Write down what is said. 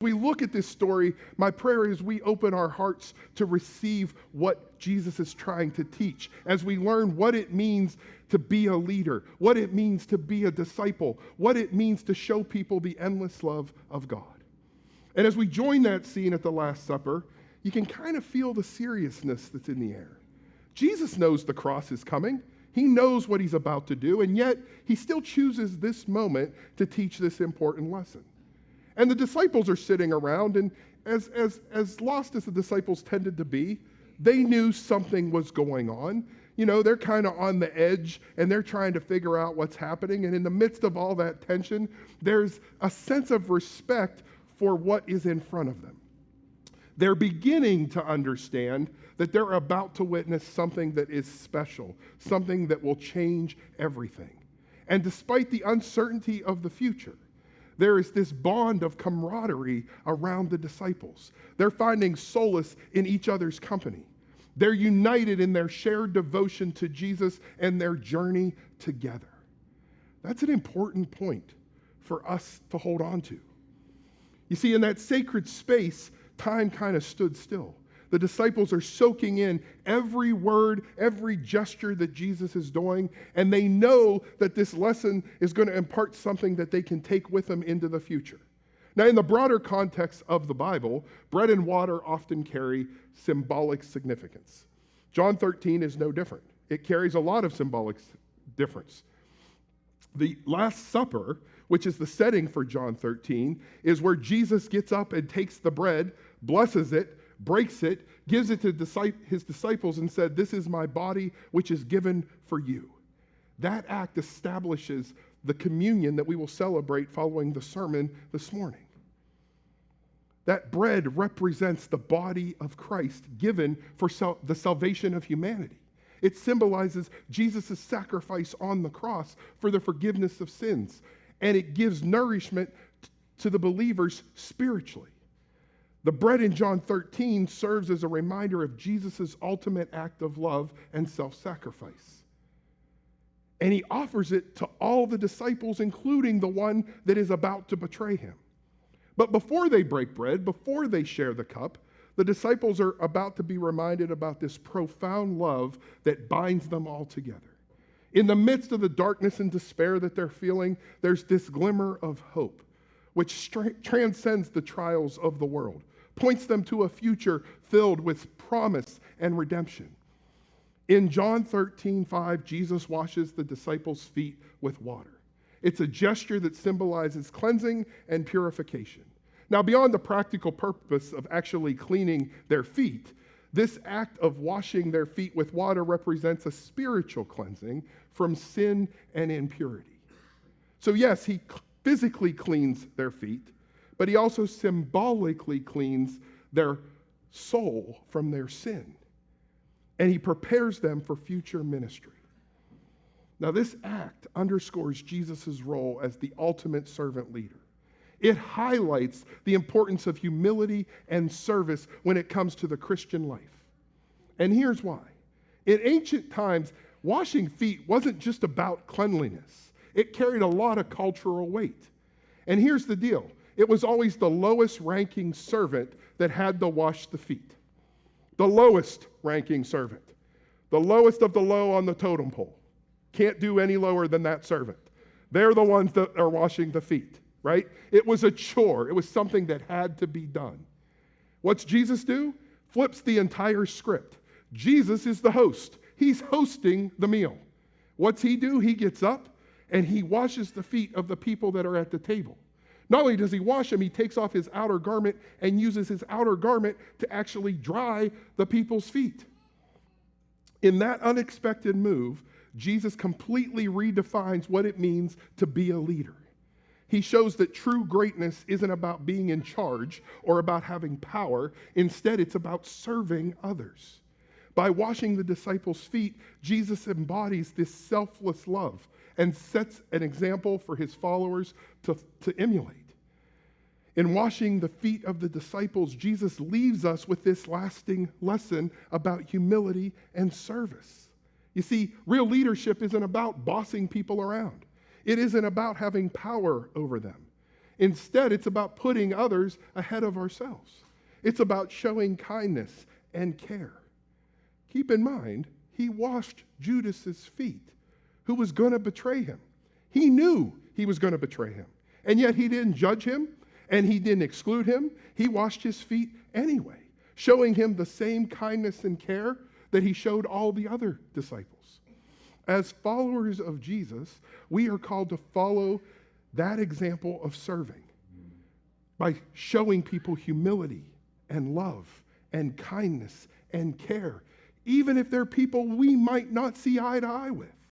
We look at this story, my prayer is we open our hearts to receive what Jesus is trying to teach as we learn what it means to be a leader, what it means to be a disciple, what it means to show people the endless love of God. And as we join that scene at the Last Supper, you can kind of feel the seriousness that's in the air. Jesus knows the cross is coming. He knows what he's about to do, and yet he still chooses this moment to teach this important lesson. And the disciples are sitting around, and as lost as the disciples tended to be, they knew something was going on. You know, they're kind of on the edge, and they're trying to figure out what's happening. And in the midst of all that tension, there's a sense of respect for what is in front of them. They're beginning to understand that they're about to witness something that is special, something that will change everything. And despite the uncertainty of the future, there is this bond of camaraderie around the disciples. They're finding solace in each other's company. They're united in their shared devotion to Jesus and their journey together. That's an important point for us to hold on to. You see, in that sacred space, time kind of stood still. The disciples are soaking in every word, every gesture that Jesus is doing, and they know that this lesson is going to impart something that they can take with them into the future. Now, in the broader context of the Bible, bread and water often carry symbolic significance. John 13 is no different. It carries a lot of symbolic difference. The Last Supper, which is the setting for John 13, is where Jesus gets up and takes the bread, blesses it, breaks it, gives it to his disciples and said, "This is my body, which is given for you." That act establishes the communion that we will celebrate following the sermon this morning. That bread represents the body of Christ given for the salvation of humanity. It symbolizes Jesus' sacrifice on the cross for the forgiveness of sins, and it gives nourishment to the believers spiritually. The bread in John 13 serves as a reminder of Jesus' ultimate act of love and self-sacrifice. And he offers it to all the disciples, including the one that is about to betray him. But before they break bread, before they share the cup, the disciples are about to be reminded about this profound love that binds them all together. In the midst of the darkness and despair that they're feeling, there's this glimmer of hope, which transcends the trials of the world, points them to a future filled with promise and redemption. In John 13:5, Jesus washes the disciples' feet with water. It's a gesture that symbolizes cleansing and purification. Now, beyond the practical purpose of actually cleaning their feet, this act of washing their feet with water represents a spiritual cleansing from sin and impurity. So yes, he physically cleans their feet, but he also symbolically cleans their soul from their sin. And he prepares them for future ministry. Now, this act underscores Jesus' role as the ultimate servant leader. It highlights the importance of humility and service when it comes to the Christian life. And here's why. In ancient times, washing feet wasn't just about cleanliness. It carried a lot of cultural weight. And here's the deal. It was always the lowest ranking servant that had to wash the feet. The lowest ranking servant. The lowest of the low on the totem pole. Can't do any lower than that servant. They're the ones that are washing the feet, right? It was a chore. It was something that had to be done. What's Jesus do? Flips the entire script. Jesus is the host. He's hosting the meal. What's he do? He gets up and he washes the feet of the people that are at the table. Not only does he wash them, he takes off his outer garment and uses his outer garment to actually dry the people's feet. In that unexpected move, Jesus completely redefines what it means to be a leader. He shows that true greatness isn't about being in charge or about having power. Instead, it's about serving others. By washing the disciples' feet, Jesus embodies this selfless love and sets an example for his followers to emulate. In washing the feet of the disciples, Jesus leaves us with this lasting lesson about humility and service. You see, real leadership isn't about bossing people around. It isn't about having power over them. Instead, it's about putting others ahead of ourselves. It's about showing kindness and care. Keep in mind, he washed Judas's feet, who was going to betray him. He knew he was going to betray him, and yet he didn't judge him, and he didn't exclude him. He washed his feet anyway, showing him the same kindness and care that he showed all the other disciples. As followers of Jesus, we are called to follow that example of serving by showing people humility and love and kindness and care, even if they're people we might not see eye to eye with.